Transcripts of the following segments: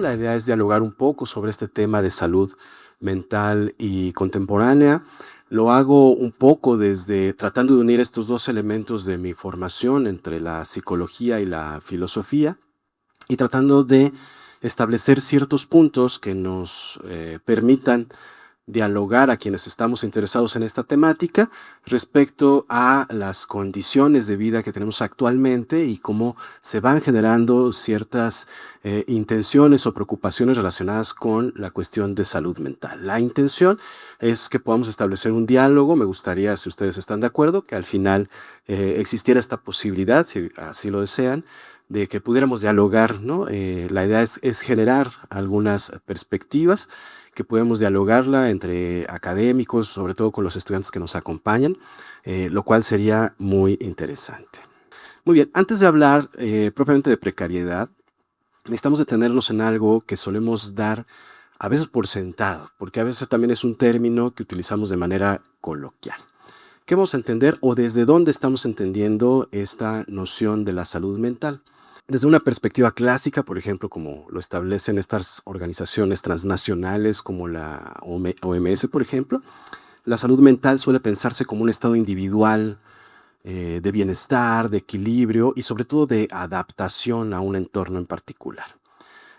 La idea es dialogar un poco sobre este tema de salud mental y contemporánea. Lo hago un poco desde tratando de unir estos dos elementos de mi formación entre la psicología y la filosofía y tratando de establecer ciertos puntos que nos permitan dialogar a quienes estamos interesados en esta temática respecto a las condiciones de vida que tenemos actualmente y cómo se van generando ciertas intenciones o preocupaciones relacionadas con la cuestión de salud mental. La intención es que podamos establecer un diálogo. Me gustaría, si ustedes están de acuerdo, que al final existiera esta posibilidad, si así lo desean, de que pudiéramos dialogar, ¿no? La idea es generar algunas perspectivas que podemos dialogarla entre académicos, sobre todo con los estudiantes que nos acompañan, lo cual sería muy interesante. Muy bien, antes de hablar propiamente de precariedad, necesitamos detenernos en algo que solemos dar a veces por sentado, porque a veces también es un término que utilizamos de manera coloquial. ¿Qué vamos a entender o desde dónde estamos entendiendo esta noción de la salud mental? Desde una perspectiva clásica, por ejemplo, como lo establecen estas organizaciones transnacionales como la OMS, por ejemplo, la salud mental suele pensarse como un estado individual de bienestar, de equilibrio y sobre todo de adaptación a un entorno en particular.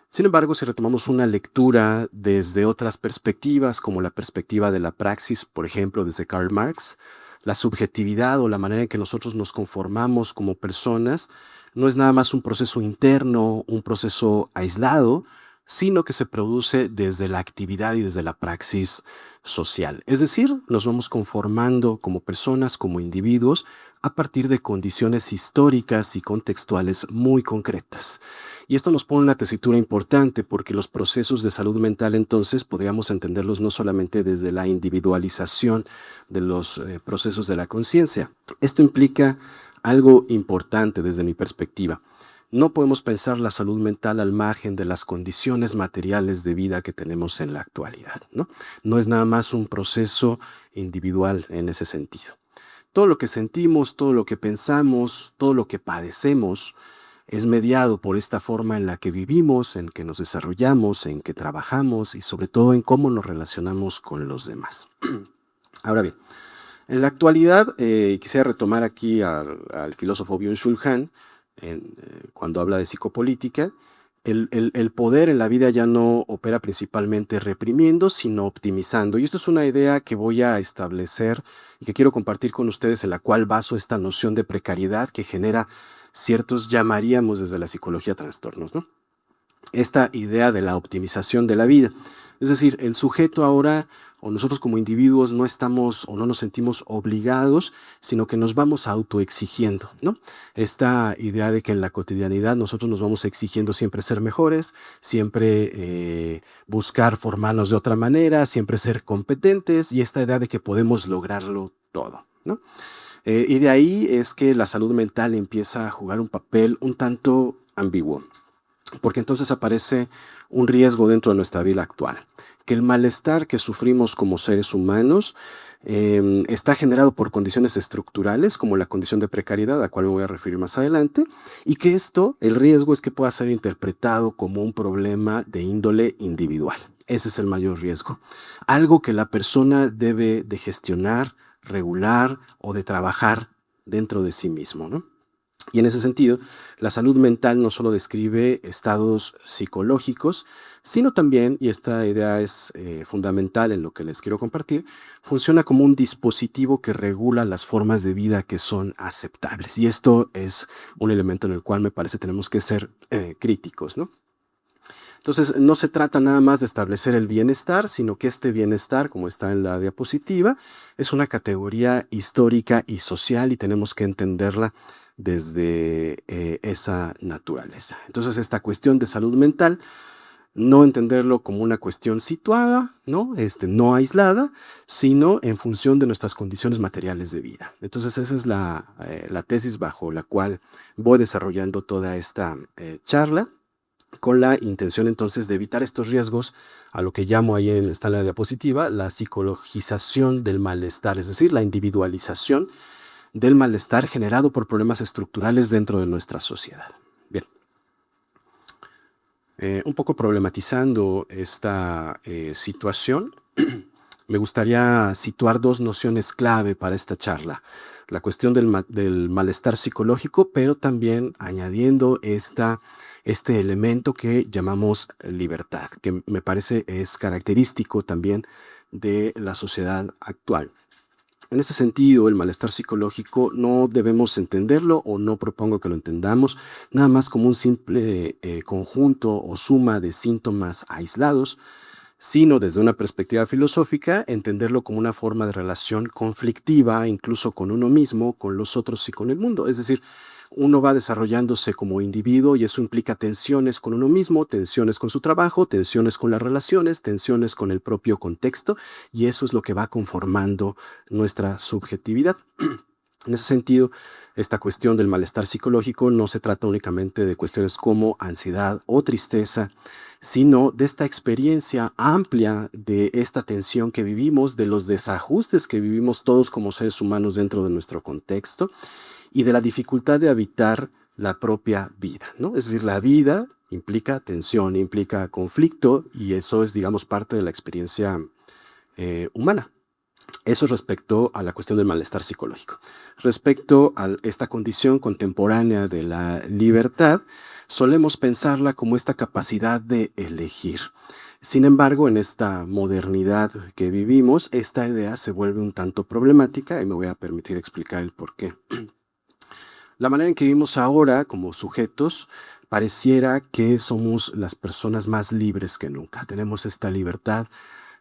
Sin embargo, si retomamos una lectura desde otras perspectivas, como la perspectiva de la praxis, por ejemplo, desde Karl Marx, la subjetividad o la manera en que nosotros nos conformamos como personas no es nada más un proceso interno, un proceso aislado, sino que se produce desde la actividad y desde la praxis social. Es decir, nos vamos conformando como personas, como individuos, a partir de condiciones históricas y contextuales muy concretas. Y esto nos pone una tesitura importante porque los procesos de salud mental entonces podríamos entenderlos no solamente desde la individualización de los procesos de la conciencia. Esto implica algo importante desde mi perspectiva. No podemos pensar la salud mental al margen de las condiciones materiales de vida que tenemos en la actualidad, ¿no? No es nada más un proceso individual en ese sentido. Todo lo que sentimos, todo lo que pensamos, todo lo que padecemos es mediado por esta forma en la que vivimos, en que nos desarrollamos, en que trabajamos y sobre todo en cómo nos relacionamos con los demás. Ahora bien, en la actualidad quisiera retomar aquí al filósofo Byung-Chul Han cuando habla de psicopolítica. El poder en la vida ya no opera principalmente reprimiendo, sino optimizando. Y esto es una idea que voy a establecer y que quiero compartir con ustedes, en la cual baso esta noción de precariedad que genera ciertos, llamaríamos desde la psicología, trastornos, ¿no? Esta idea de la optimización de la vida. Es decir, el sujeto ahora, o nosotros como individuos, no estamos o no nos sentimos obligados, sino que nos vamos autoexigiendo, ¿no? Esta idea de que en la cotidianidad nosotros nos vamos exigiendo siempre ser mejores, siempre buscar formarnos de otra manera, siempre ser competentes, y esta idea de que podemos lograrlo todo, ¿no? Y de ahí es que la salud mental empieza a jugar un papel un tanto ambiguo, porque entonces aparece un riesgo dentro de nuestra vida actual, que el malestar que sufrimos como seres humanos está generado por condiciones estructurales, como la condición de precariedad, a la cual me voy a referir más adelante, y que esto, el riesgo es que pueda ser interpretado como un problema de índole individual. Ese es el mayor riesgo. Algo que la persona debe de gestionar, regular o de trabajar dentro de sí mismo, ¿no? Y en ese sentido, la salud mental no solo describe estados psicológicos, sino también, y esta idea es fundamental en lo que les quiero compartir, funciona como un dispositivo que regula las formas de vida que son aceptables. Y esto es un elemento en el cual me parece tenemos que ser críticos, ¿no? Entonces, no se trata nada más de establecer el bienestar, sino que este bienestar, como está en la diapositiva, es una categoría histórica y social y tenemos que entenderla desde esa naturaleza. Entonces, esta cuestión de salud mental, no entenderlo como una cuestión situada, ¿no? No aislada, sino en función de nuestras condiciones materiales de vida. Entonces, esa es la tesis bajo la cual voy desarrollando toda esta charla, con la intención entonces de evitar estos riesgos a lo que llamo ahí está en la diapositiva, la psicologización del malestar, es decir, la individualización del malestar generado por problemas estructurales dentro de nuestra sociedad. Bien. Un poco problematizando esta situación, me gustaría situar dos nociones clave para esta charla. La cuestión del malestar psicológico, pero también añadiendo este elemento que llamamos libertad, que me parece es característico también de la sociedad actual. En ese sentido, el malestar psicológico no debemos entenderlo o no propongo que lo entendamos nada más como un simple conjunto o suma de síntomas aislados, sino desde una perspectiva filosófica, entenderlo como una forma de relación conflictiva, incluso con uno mismo, con los otros y con el mundo. Es decir, uno va desarrollándose como individuo y eso implica tensiones con uno mismo, tensiones con su trabajo, tensiones con las relaciones, tensiones con el propio contexto, y eso es lo que va conformando nuestra subjetividad. En ese sentido, esta cuestión del malestar psicológico no se trata únicamente de cuestiones como ansiedad o tristeza, sino de esta experiencia amplia de esta tensión que vivimos, de los desajustes que vivimos todos como seres humanos dentro de nuestro contexto y de la dificultad de habitar la propia vida, ¿no? Es decir, la vida implica tensión, implica conflicto y eso es, digamos, parte de la experiencia humana. Eso respecto a la cuestión del malestar psicológico. Respecto a esta condición contemporánea de la libertad, solemos pensarla como esta capacidad de elegir. Sin embargo, en esta modernidad que vivimos, esta idea se vuelve un tanto problemática y me voy a permitir explicar el por qué. La manera en que vivimos ahora como sujetos pareciera que somos las personas más libres que nunca. Tenemos esta libertad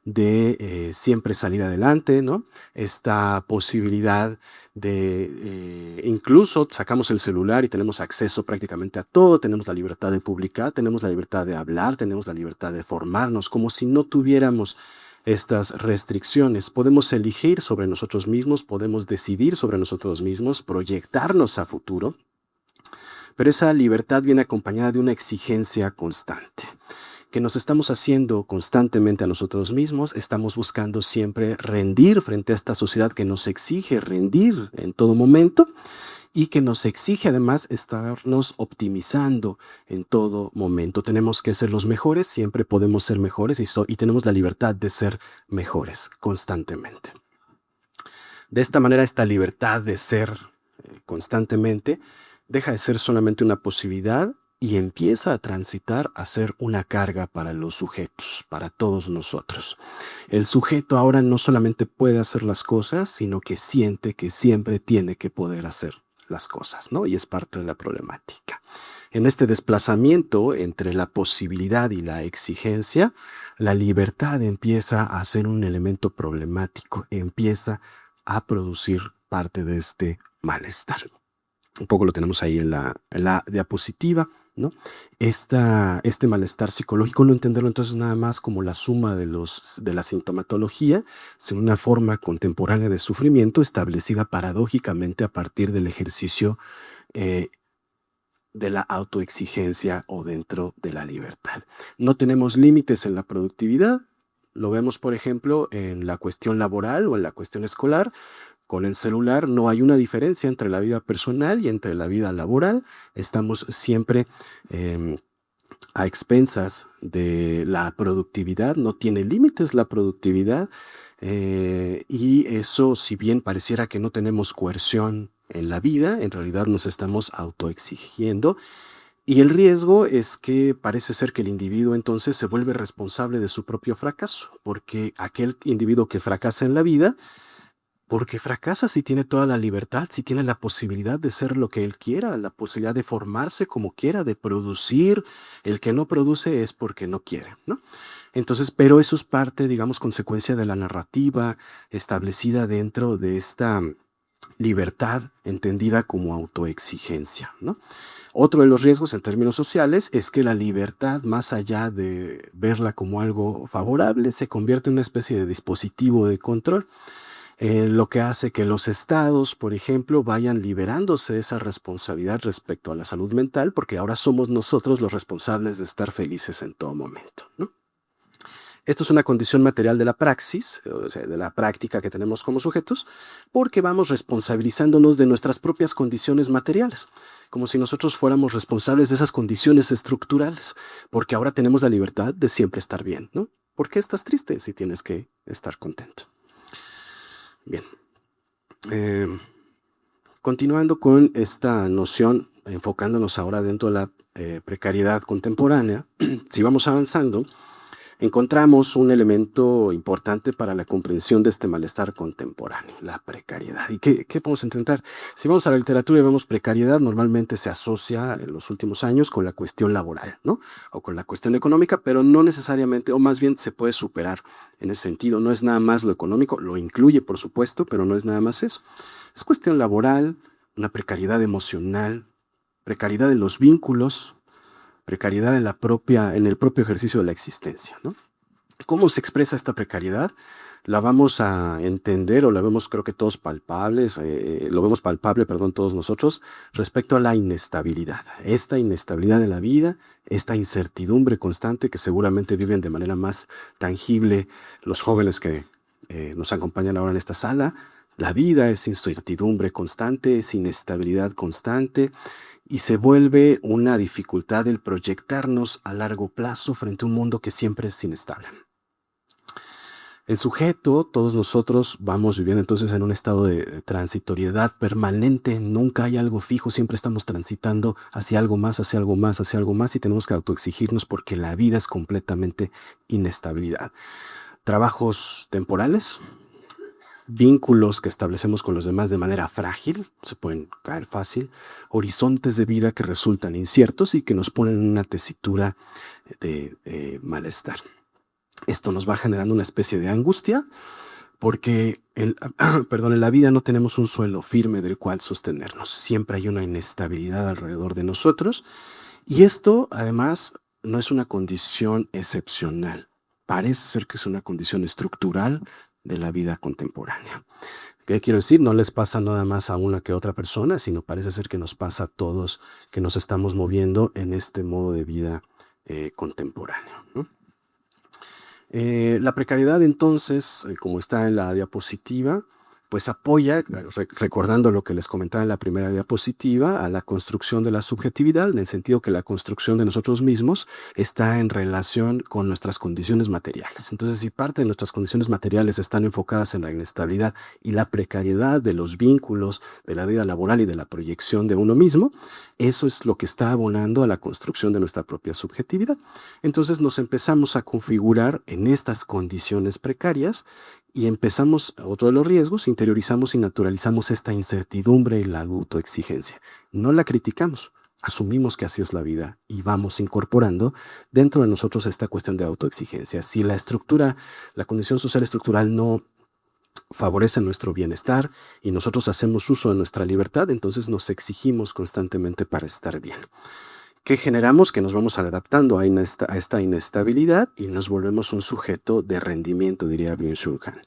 de siempre salir adelante, ¿no? Esta posibilidad de, incluso sacamos el celular y tenemos acceso prácticamente a todo, tenemos la libertad de publicar, tenemos la libertad de hablar, tenemos la libertad de formarnos, como si no tuviéramos estas restricciones. Podemos elegir sobre nosotros mismos, podemos decidir sobre nosotros mismos, proyectarnos a futuro, pero esa libertad viene acompañada de una exigencia constante que nos estamos haciendo constantemente a nosotros mismos, estamos buscando siempre rendir frente a esta sociedad que nos exige rendir en todo momento y que nos exige además estarnos optimizando en todo momento. Tenemos que ser los mejores, siempre podemos ser mejores y tenemos la libertad de ser mejores constantemente. De esta manera, esta libertad de ser constantemente deja de ser solamente una posibilidad y empieza a transitar a ser una carga para los sujetos, para todos nosotros. El sujeto ahora no solamente puede hacer las cosas, sino que siente que siempre tiene que poder hacer las cosas, ¿no? Y es parte de la problemática. En este desplazamiento entre la posibilidad y la exigencia, la libertad empieza a ser un elemento problemático, empieza a producir parte de este malestar. Un poco lo tenemos ahí en la diapositiva, ¿no? Este malestar psicológico, no entenderlo entonces nada más como la suma de la sintomatología, sino una forma contemporánea de sufrimiento establecida paradójicamente a partir del ejercicio de la autoexigencia o dentro de la libertad. No tenemos límites en la productividad, lo vemos por ejemplo en la cuestión laboral o en la cuestión escolar. Con el celular no hay una diferencia entre la vida personal y entre la vida laboral. Estamos siempre a expensas de la productividad, no tiene límites la productividad y eso, si bien pareciera que no tenemos coerción en la vida, en realidad nos estamos autoexigiendo y el riesgo es que parece ser que el individuo entonces se vuelve responsable de su propio fracaso, porque aquel individuo que fracasa en la vida porque fracasa si tiene toda la libertad, si tiene la posibilidad de ser lo que él quiera, la posibilidad de formarse como quiera, de producir. El que no produce es porque no quiere, ¿no? Entonces, pero eso es parte, digamos, consecuencia de la narrativa establecida dentro de esta libertad entendida como autoexigencia, ¿no? Otro de los riesgos en términos sociales es que la libertad, más allá de verla como algo favorable, se convierte en una especie de dispositivo de control. Lo que hace que los estados, por ejemplo, vayan liberándose de esa responsabilidad respecto a la salud mental, porque ahora somos nosotros los responsables de estar felices en todo momento, ¿no? Esto es una condición material de la praxis, o sea, de la práctica que tenemos como sujetos, porque vamos responsabilizándonos de nuestras propias condiciones materiales, como si nosotros fuéramos responsables de esas condiciones estructurales, porque ahora tenemos la libertad de siempre estar bien, ¿no? ¿Por qué estás triste si tienes que estar contento? Bien. Continuando con esta noción, enfocándonos ahora dentro de la precariedad contemporánea, si vamos avanzando, encontramos un elemento importante para la comprensión de este malestar contemporáneo, la precariedad. ¿Y qué podemos intentar? Si vamos a la literatura y vemos precariedad, normalmente se asocia en los últimos años con la cuestión laboral, ¿no? O con la cuestión económica, pero no necesariamente, o más bien se puede superar en ese sentido. No es nada más lo económico, lo incluye, por supuesto, pero no es nada más eso. Es cuestión laboral, una precariedad emocional, precariedad en los vínculos, precariedad en el propio ejercicio de la existencia, ¿no? ¿Cómo se expresa esta precariedad? La vamos a entender o la vemos creo que todos palpables, lo vemos palpable, perdón, todos nosotros, respecto a la inestabilidad. Esta inestabilidad de la vida, esta incertidumbre constante que seguramente viven de manera más tangible los jóvenes que nos acompañan ahora en esta sala. La vida es incertidumbre constante, es inestabilidad constante y se vuelve una dificultad el proyectarnos a largo plazo frente a un mundo que siempre es inestable. El sujeto, todos nosotros vamos viviendo entonces en un estado de transitoriedad permanente, nunca hay algo fijo, siempre estamos transitando hacia algo más, hacia algo más, hacia algo más y tenemos que autoexigirnos porque la vida es completamente inestabilidad. Trabajos temporales, vínculos que establecemos con los demás de manera frágil, se pueden caer fácil, horizontes de vida que resultan inciertos y que nos ponen en una tesitura de malestar. Esto nos va generando una especie de angustia porque en la vida no tenemos un suelo firme del cual sostenernos. Siempre hay una inestabilidad alrededor de nosotros y esto además no es una condición excepcional. Parece ser que es una condición estructural de la vida contemporánea. ¿Qué quiero decir? No les pasa nada más a una que a otra persona, sino parece ser que nos pasa a todos que nos estamos moviendo en este modo de vida contemporáneo, ¿no? La precariedad entonces, como está en la diapositiva, pues apoya, recordando lo que les comentaba en la primera diapositiva, a la construcción de la subjetividad, en el sentido que la construcción de nosotros mismos está en relación con nuestras condiciones materiales. Entonces, si parte de nuestras condiciones materiales están enfocadas en la inestabilidad y la precariedad de los vínculos, de la vida laboral y de la proyección de uno mismo, eso es lo que está abonando a la construcción de nuestra propia subjetividad. Entonces nos empezamos a configurar en estas condiciones precarias y empezamos, otro de los riesgos, interiorizamos y naturalizamos esta incertidumbre y la autoexigencia. No la criticamos, asumimos que así es la vida y vamos incorporando dentro de nosotros esta cuestión de autoexigencia. Si la estructura, la condición social estructural no favorece nuestro bienestar y nosotros hacemos uso de nuestra libertad, entonces nos exigimos constantemente para estar bien. ¿Qué generamos? Que nos vamos adaptando a esta inestabilidad y nos volvemos un sujeto de rendimiento, diría Byung-Chul Han.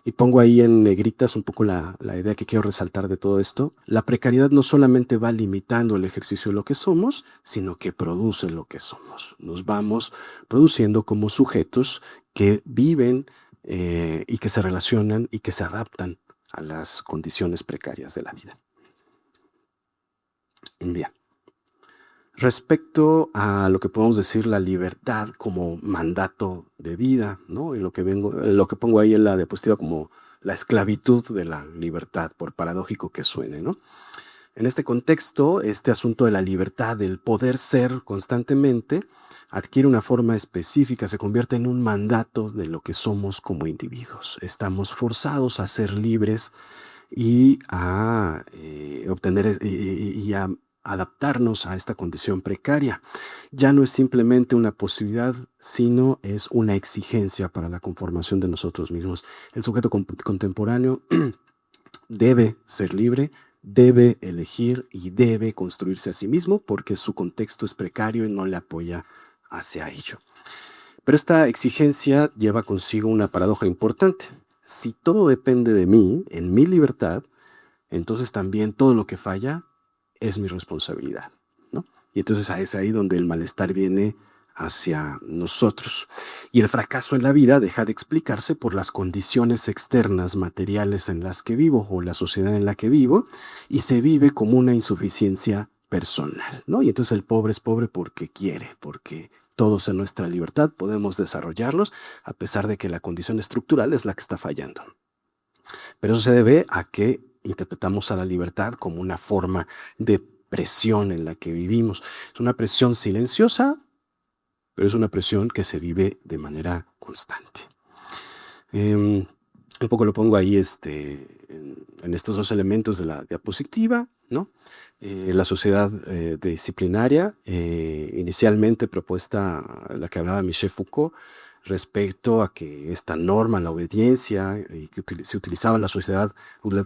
Y pongo ahí en negritas un poco la idea que quiero resaltar de todo esto. La precariedad no solamente va limitando el ejercicio de lo que somos, sino que produce lo que somos. Nos vamos produciendo como sujetos que viven y que se relacionan y que se adaptan a las condiciones precarias de la vida. Bien. Respecto a lo que podemos decir la libertad como mandato de vida, ¿no? Y lo que pongo ahí en la diapositiva como la esclavitud de la libertad, por paradójico que suene, ¿no? En este contexto, este asunto de la libertad, del poder ser constantemente, adquiere una forma específica, se convierte en un mandato de lo que somos como individuos. Estamos forzados a ser libres y a obtener y a adaptarnos a esta condición precaria. Ya no es simplemente una posibilidad, sino es una exigencia para la conformación de nosotros mismos. El sujeto contemporáneo debe ser libre, debe elegir y debe construirse a sí mismo porque su contexto es precario y no le apoya hacia ello. Pero esta exigencia lleva consigo una paradoja importante. Si todo depende de mí, en mi libertad, entonces también todo lo que falla es mi responsabilidad, ¿no? Y entonces es ahí donde el malestar viene hacia nosotros. Y el fracaso en la vida deja de explicarse por las condiciones externas materiales en las que vivo o la sociedad en la que vivo, y se vive como una insuficiencia personal, ¿no? Y entonces el pobre es pobre porque quiere, porque todos en nuestra libertad podemos desarrollarlos a pesar de que la condición estructural es la que está fallando. Pero eso se debe a que interpretamos a la libertad como una forma de presión en la que vivimos. Es una presión silenciosa, pero es una presión que se vive de manera constante. Un poco lo pongo ahí en estos dos elementos de la diapositiva, ¿no? La sociedad disciplinaria, inicialmente propuesta, la que hablaba Michel Foucault, respecto a que esta norma, la obediencia, y que se utilizaba la sociedad,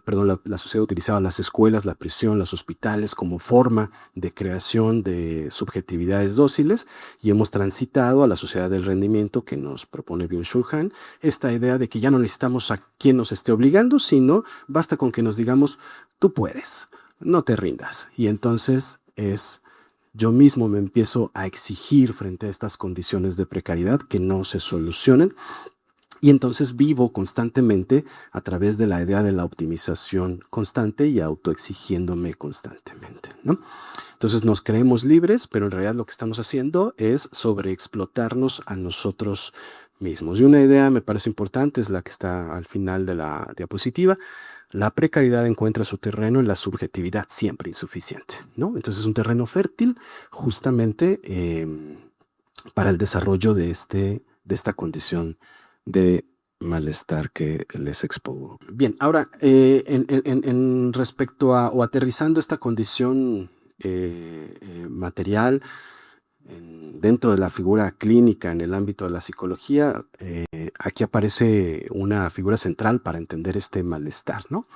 perdón, la sociedad utilizaba las escuelas, la prisión, los hospitales como forma de creación de subjetividades dóciles, y hemos transitado a la sociedad del rendimiento que nos propone Byung-Chul Han, esta idea de que ya no necesitamos a quien nos esté obligando, sino basta con que nos digamos, tú puedes, no te rindas. Y entonces yo mismo me empiezo a exigir frente a estas condiciones de precariedad que no se solucionen, y entonces vivo constantemente a través de la idea de la optimización constante y autoexigiéndome constantemente, ¿no? Entonces nos creemos libres, pero en realidad lo que estamos haciendo es sobreexplotarnos a nosotros mismos. Y una idea me parece importante, es la que está al final de la diapositiva. La precariedad encuentra su terreno en la subjetividad siempre insuficiente, ¿no? Entonces es un terreno fértil justamente para el desarrollo de esta condición de malestar que les expongo. Bien, ahora, en respecto a, o aterrizando esta condición material dentro de la figura clínica en el ámbito de la psicología, aquí aparece una figura central para entender este malestar, ¿no?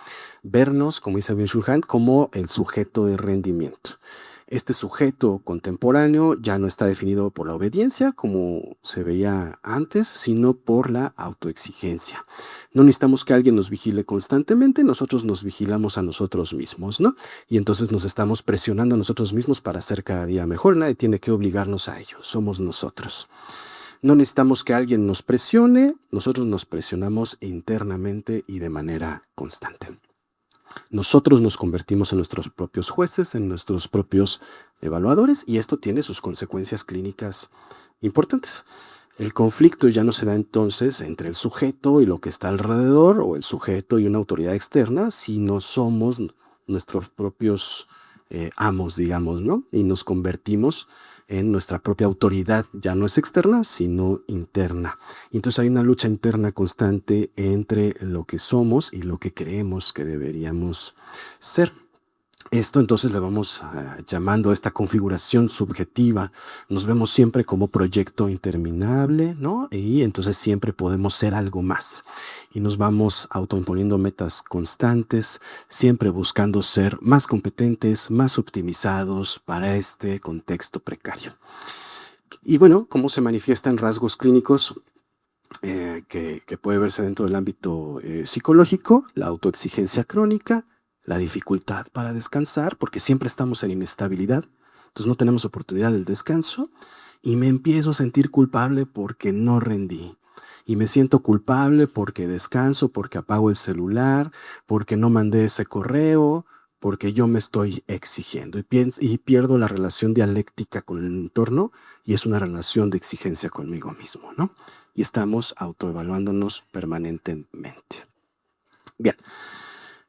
Vernos, como dice Byung-Chul Han, como el sujeto de rendimiento. Este sujeto contemporáneo ya no está definido por la obediencia, como se veía antes, sino por la autoexigencia. No necesitamos que alguien nos vigile constantemente, nosotros nos vigilamos a nosotros mismos, ¿no? Y entonces nos estamos presionando a nosotros mismos para ser cada día mejor. Nadie tiene que obligarnos a ello, somos nosotros. No necesitamos que alguien nos presione, nosotros nos presionamos internamente y de manera constante. Nosotros nos convertimos en nuestros propios jueces, en nuestros propios evaluadores, y esto tiene sus consecuencias clínicas importantes. El conflicto ya no se da entonces entre el sujeto y lo que está alrededor, o el sujeto y una autoridad externa, sino somos nuestros propios amos, digamos, ¿no? Y nos convertimos en nuestra propia autoridad, ya no es externa, sino interna. Y entonces hay una lucha interna constante entre lo que somos y lo que creemos que deberíamos ser. Esto entonces le vamos llamando a esta configuración subjetiva. Nos vemos siempre como proyecto interminable, ¿no? Y entonces siempre podemos ser algo más. Y nos vamos autoimponiendo metas constantes, siempre buscando ser más competentes, más optimizados para este contexto precario. Y bueno, ¿cómo se manifiesta en rasgos clínicos? Que puede verse dentro del ámbito psicológico, la autoexigencia crónica, la dificultad para descansar, porque siempre estamos en inestabilidad, entonces no tenemos oportunidad del descanso, y me empiezo a sentir culpable porque no rendí. Y me siento culpable porque descanso, porque apago el celular, porque no mandé ese correo, porque yo me estoy exigiendo. Y pierdo la relación dialéctica con el entorno, y es una relación de exigencia conmigo mismo, ¿no? Y estamos autoevaluándonos permanentemente. Bien.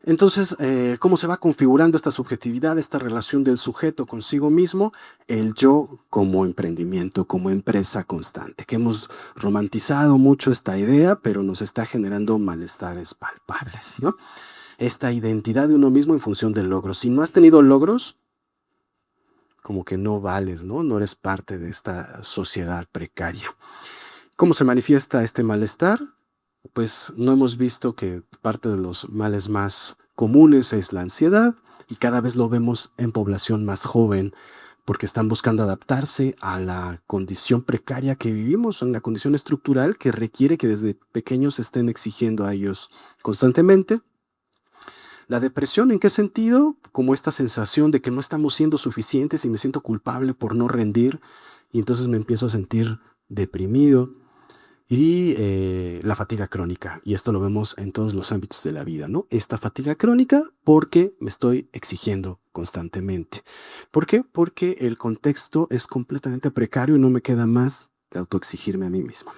Entonces, ¿cómo se va configurando esta subjetividad, esta relación del sujeto consigo mismo? El yo como emprendimiento, como empresa constante, que hemos romantizado mucho esta idea, pero nos está generando malestares palpables, ¿no? Esta identidad de uno mismo en función del logro. Si no has tenido logros, como que no vales, ¿no? No eres parte de esta sociedad precaria. ¿Cómo se manifiesta este malestar? Pues no hemos visto que parte de los males más comunes es la ansiedad, y cada vez lo vemos en población más joven, porque están buscando adaptarse a la condición precaria que vivimos, en la condición estructural que requiere que desde pequeños estén exigiendo a ellos constantemente. La depresión, ¿en qué sentido? Como esta sensación de que no estamos siendo suficientes y me siento culpable por no rendir, y entonces me empiezo a sentir deprimido y la fatiga crónica. Y esto lo vemos en todos los ámbitos de la vida, ¿no? Esta fatiga crónica porque me estoy exigiendo constantemente. ¿Por qué? Porque el contexto es completamente precario y no me queda más que autoexigirme a mí mismo.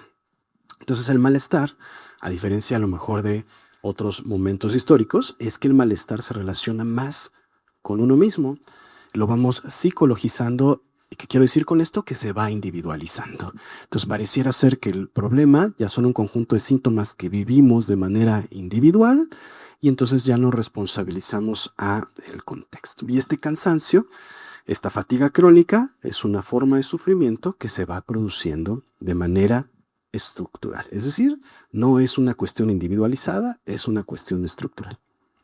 Entonces el malestar, a diferencia a lo mejor de otros momentos históricos, es que el malestar se relaciona más con uno mismo. Lo vamos psicologizando. ¿Y qué quiero decir con esto? Que se va individualizando. Entonces pareciera ser que el problema ya son un conjunto de síntomas que vivimos de manera individual y entonces ya no responsabilizamos a el contexto. Y este cansancio, esta fatiga crónica, es una forma de sufrimiento que se va produciendo de manera estructural. Es decir, no es una cuestión individualizada, es una cuestión estructural.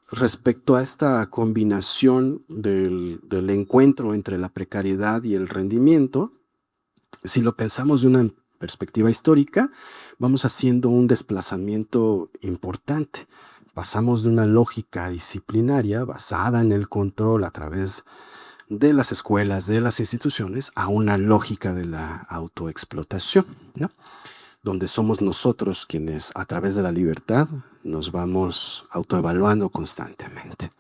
Respecto a esta combinación del encuentro entre la precariedad y el rendimiento, si lo pensamos de una perspectiva histórica, vamos haciendo un desplazamiento importante. Pasamos de una lógica disciplinaria basada en el control a través de las escuelas, de las instituciones, a una lógica de la autoexplotación, ¿no? Donde somos nosotros quienes a través de la libertad nos vamos autoevaluando constantemente.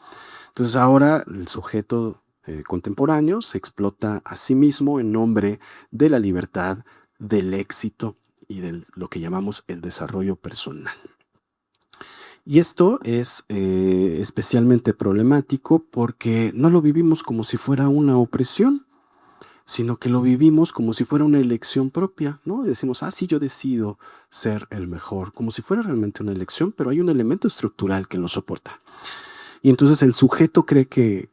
Entonces ahora el sujeto contemporáneo se explota a sí mismo en nombre de la libertad, del éxito y de lo que llamamos el desarrollo personal. Y esto es especialmente problemático porque no lo vivimos como si fuera una opresión, sino que lo vivimos como si fuera una elección propia, ¿no? Y decimos, sí, yo decido ser el mejor, como si fuera realmente una elección, pero hay un elemento estructural que lo soporta. Y entonces el sujeto cree que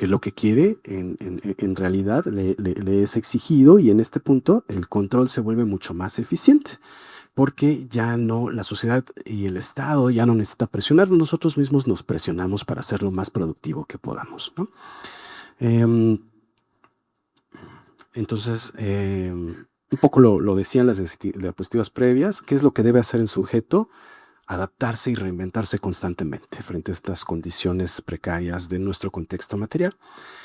lo que quiere en realidad le es exigido y en este punto el control se vuelve mucho más eficiente porque ya no, la sociedad y el Estado ya no necesita presionar, nosotros mismos nos presionamos para ser lo más productivo que podamos, ¿no? Entonces, un poco lo decían las diapositivas previas, ¿qué es lo que debe hacer el sujeto? Adaptarse y reinventarse constantemente frente a estas condiciones precarias de nuestro contexto material.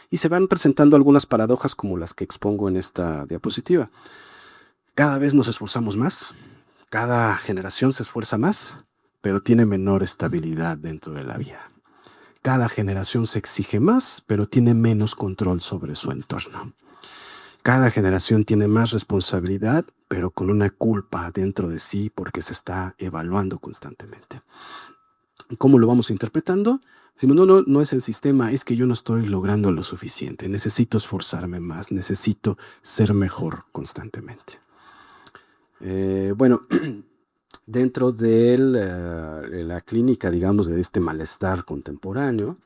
Y se van presentando algunas paradojas como las que expongo en esta diapositiva. Cada vez nos esforzamos más, cada generación se esfuerza más, pero tiene menor estabilidad dentro de la vida. Cada generación se exige más, pero tiene menos control sobre su entorno. Cada generación tiene más responsabilidad, pero con una culpa dentro de sí porque se está evaluando constantemente. ¿Cómo lo vamos interpretando? Decimos, no es el sistema, es que yo no estoy logrando lo suficiente, necesito esforzarme más, necesito ser mejor constantemente. Bueno, dentro de la clínica, digamos, de este malestar contemporáneo,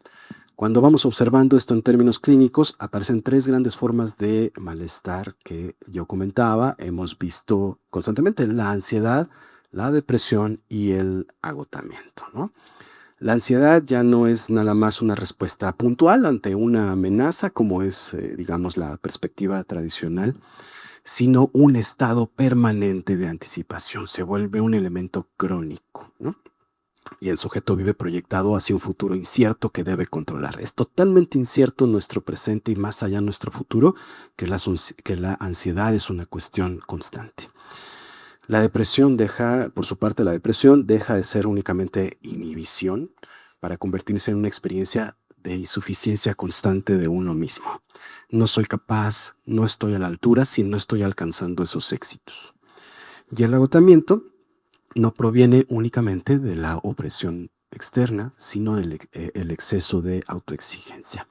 cuando vamos observando esto en términos clínicos, aparecen tres grandes formas de malestar que yo comentaba. Hemos visto constantemente la ansiedad, la depresión y el agotamiento, ¿no? La ansiedad ya no es nada más una respuesta puntual ante una amenaza, como es, digamos, la perspectiva tradicional, sino un estado permanente de anticipación. Se vuelve un elemento crónico, ¿no? Y el sujeto vive proyectado hacia un futuro incierto que debe controlar. Es totalmente incierto nuestro presente y más allá nuestro futuro, que la ansiedad es una cuestión constante. La depresión por su parte, la depresión deja de ser únicamente inhibición para convertirse en una experiencia de insuficiencia constante de uno mismo. No soy capaz, no estoy a la altura si no estoy alcanzando esos éxitos. Y el agotamiento no proviene únicamente de la opresión externa, sino del el exceso de autoexigencia.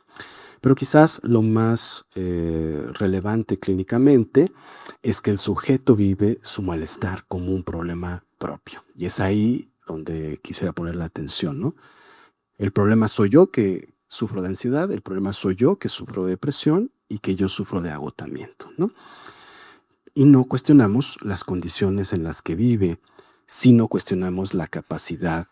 Pero quizás lo más relevante clínicamente es que el sujeto vive su malestar como un problema propio. Y es ahí donde quisiera poner la atención, ¿no? El problema soy yo que sufro de ansiedad, el problema soy yo que sufro de depresión y que yo sufro de agotamiento, ¿no? Y no cuestionamos las condiciones en las que vive, sino cuestionamos la capacidad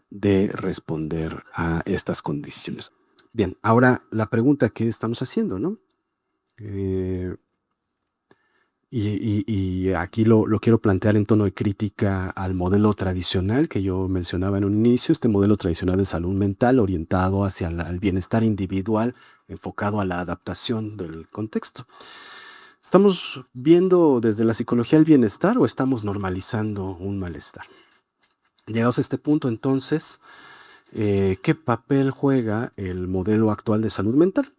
de responder a estas condiciones. Bien, ahora la pregunta que estamos haciendo, ¿no? Y aquí lo quiero plantear en tono de crítica al modelo tradicional que yo mencionaba en un inicio, este modelo tradicional de salud mental orientado hacia el bienestar individual, enfocado a la adaptación del contexto. ¿Estamos viendo desde la psicología el bienestar o estamos normalizando un malestar? Llegados a este punto, entonces, ¿qué papel juega el modelo actual de salud mental?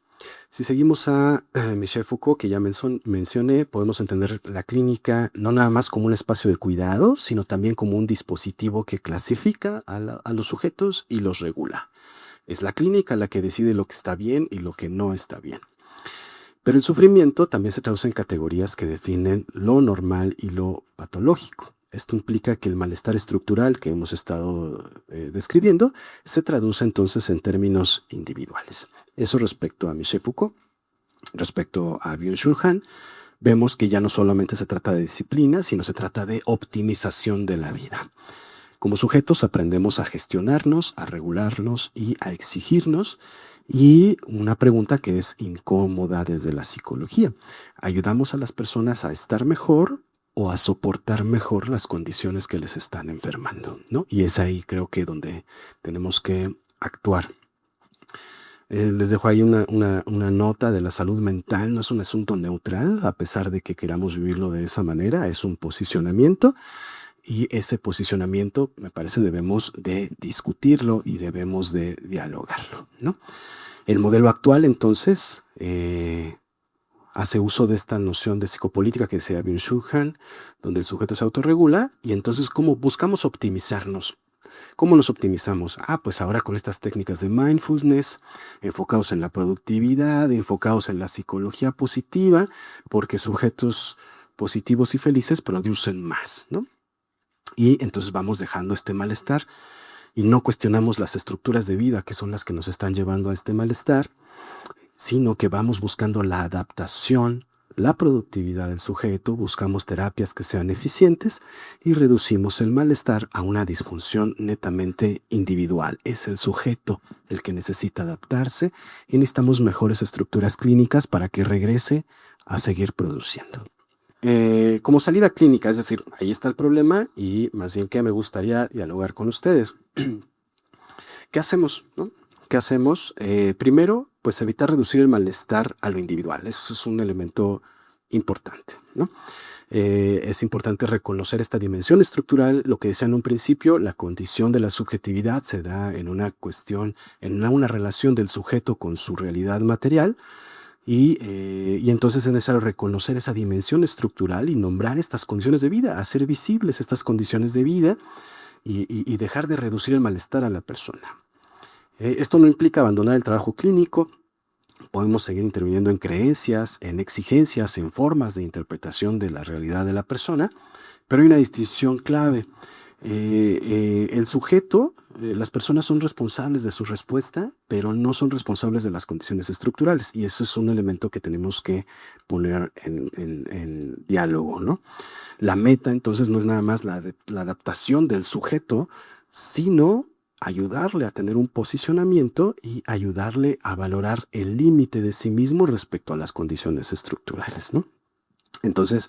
Si seguimos a Michel Foucault, que ya mencioné, podemos entender la clínica no nada más como un espacio de cuidado, sino también como un dispositivo que clasifica a los sujetos y los regula. Es la clínica la que decide lo que está bien y lo que no está bien. Pero el sufrimiento también se traduce en categorías que definen lo normal y lo patológico. Esto implica que el malestar estructural que hemos estado describiendo se traduce entonces en términos individuales. Eso respecto a Michel Foucault. Respecto a Byung-Chul Han, vemos que ya no solamente se trata de disciplina, sino se trata de optimización de la vida. Como sujetos aprendemos a gestionarnos, a regularnos y a exigirnos. Y una pregunta que es incómoda desde la psicología. ¿Ayudamos a las personas a estar mejor o a soportar mejor las condiciones que les están enfermando, ¿no? Y es ahí creo que donde tenemos que actuar. Les dejo ahí una nota de la salud mental. No es un asunto neutral, a pesar de que queramos vivirlo de esa manera. Es un posicionamiento. Y ese posicionamiento, me parece, debemos de discutirlo y debemos de dialogarlo, ¿no? El modelo actual, entonces, hace uso de esta noción de psicopolítica que decía Byung-Chul Han, donde el sujeto se autorregula, y entonces, ¿cómo buscamos optimizarnos? ¿Cómo nos optimizamos? Pues ahora con estas técnicas de mindfulness, enfocados en la productividad, enfocados en la psicología positiva, porque sujetos positivos y felices producen más, ¿no? Y entonces vamos dejando este malestar y no cuestionamos las estructuras de vida que son las que nos están llevando a este malestar, sino que vamos buscando la adaptación, la productividad del sujeto, buscamos terapias que sean eficientes y reducimos el malestar a una disfunción netamente individual. Es el sujeto el que necesita adaptarse y necesitamos mejores estructuras clínicas para que regrese a seguir produciendo. Como salida clínica, es decir, ahí está el problema y más bien que me gustaría dialogar con ustedes. ¿Qué hacemos, no? ¿Qué hacemos? Primero, pues evitar reducir el malestar a lo individual. Eso es un elemento importante, ¿no? Es importante reconocer esta dimensión estructural. Lo que decía en un principio, la condición de la subjetividad se da en una cuestión, en una relación del sujeto con su realidad material. Y entonces es necesario reconocer esa dimensión estructural y nombrar estas condiciones de vida, hacer visibles estas condiciones de vida y dejar de reducir el malestar a la persona. Esto no implica abandonar el trabajo clínico. Podemos seguir interviniendo en creencias, en exigencias, en formas de interpretación de la realidad de la persona, pero hay una distinción clave. El sujeto, las personas son responsables de su respuesta, pero no son responsables de las condiciones estructurales. Y eso es un elemento que tenemos que poner en diálogo, ¿no? La meta, entonces, no es nada más la adaptación del sujeto, sino ayudarle a tener un posicionamiento y ayudarle a valorar el límite de sí mismo respecto a las condiciones estructurales, ¿no? Entonces,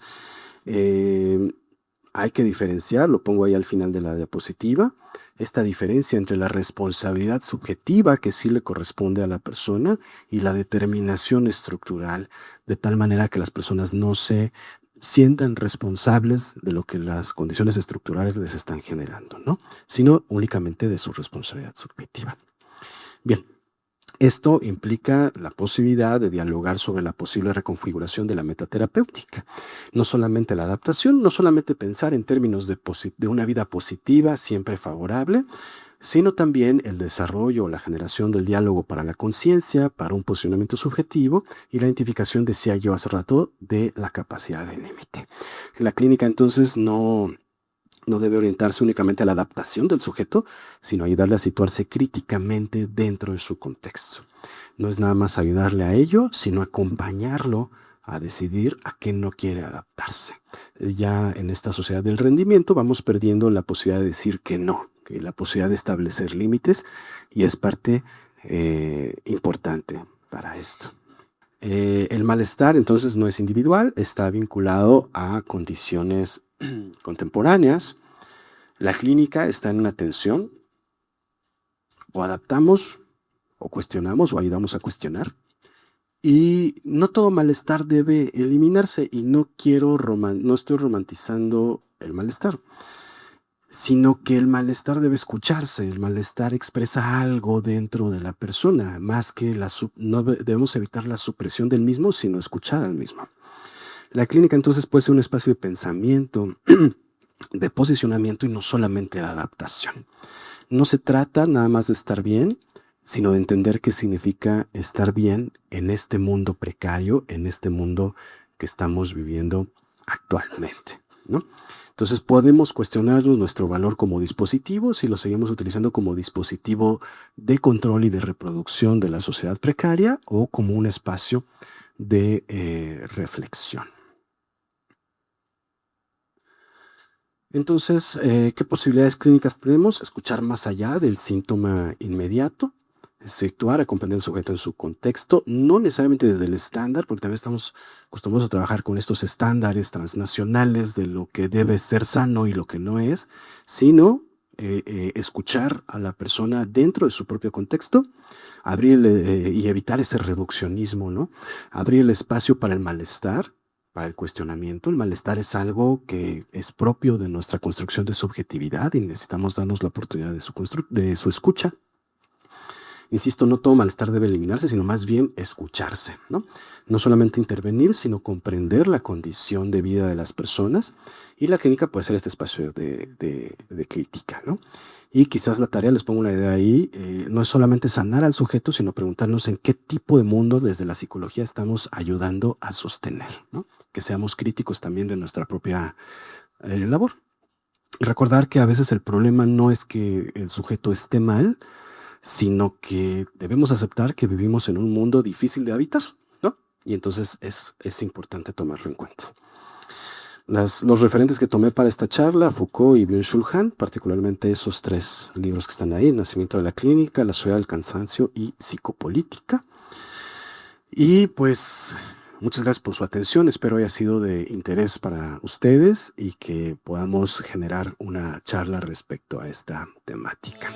hay que diferenciar, lo pongo ahí al final de la diapositiva, esta diferencia entre la responsabilidad subjetiva que sí le corresponde a la persona y la determinación estructural, de tal manera que las personas no se sientan responsables de lo que las condiciones estructurales les están generando, ¿no? Sino únicamente de su responsabilidad subjetiva. Bien. Esto implica la posibilidad de dialogar sobre la posible reconfiguración de la metaterapéutica. No solamente la adaptación, no solamente pensar en términos de una vida positiva, siempre favorable, sino también el desarrollo o la generación del diálogo para la conciencia, para un posicionamiento subjetivo y la identificación, decía yo hace rato, de la capacidad de límite. La clínica entonces no debe orientarse únicamente a la adaptación del sujeto, sino ayudarle a situarse críticamente dentro de su contexto. No es nada más ayudarle a ello, sino acompañarlo a decidir a qué no quiere adaptarse. Ya en esta sociedad del rendimiento vamos perdiendo la posibilidad de decir que no, que la posibilidad de establecer límites, y es parte importante para esto. El malestar entonces no es individual, está vinculado a condiciones contemporáneas. La clínica está en una tensión, o adaptamos, o cuestionamos, o ayudamos a cuestionar, Y no todo malestar debe eliminarse y no estoy romantizando el malestar, sino que el malestar debe escucharse, el malestar expresa algo dentro de la persona, más que no debemos evitar la supresión del mismo, sino escuchar al mismo. La clínica entonces puede ser un espacio de pensamiento, de posicionamiento y no solamente de adaptación. No se trata nada más de estar bien, sino de entender qué significa estar bien en este mundo precario, en este mundo que estamos viviendo actualmente, ¿no? Entonces podemos cuestionarnos nuestro valor como dispositivo si lo seguimos utilizando como dispositivo de control y de reproducción de la sociedad precaria o como un espacio de reflexión. Entonces, ¿qué posibilidades clínicas tenemos? Escuchar más allá del síntoma inmediato, situar, a comprender al sujeto en su contexto, no necesariamente desde el estándar, porque también estamos acostumbrados a trabajar con estos estándares transnacionales de lo que debe ser sano y lo que no es, sino escuchar a la persona dentro de su propio contexto, abrirle y evitar ese reduccionismo, ¿no? Abrir el espacio para el malestar, para el cuestionamiento. El malestar es algo que es propio de nuestra construcción de subjetividad y necesitamos darnos la oportunidad de su escucha. Insisto, no todo malestar debe eliminarse, sino más bien escucharse, ¿no? No solamente intervenir, sino comprender la condición de vida de las personas. Y la clínica puede ser este espacio de crítica, ¿no? Y quizás la tarea, les pongo una idea ahí, no es solamente sanar al sujeto, sino preguntarnos en qué tipo de mundo desde la psicología estamos ayudando a sostener, ¿no? Que seamos críticos también de nuestra propia labor. Y recordar que a veces el problema no es que el sujeto esté mal, sino que debemos aceptar que vivimos en un mundo difícil de habitar, ¿no? Y entonces es importante tomarlo en cuenta. Los referentes que tomé para esta charla, Foucault y Byung-Chul Han, particularmente esos 3 libros que están ahí, El nacimiento de la clínica, La sociedad del cansancio y Psicopolítica. Y pues muchas gracias por su atención, espero haya sido de interés para ustedes y que podamos generar una charla respecto a esta temática.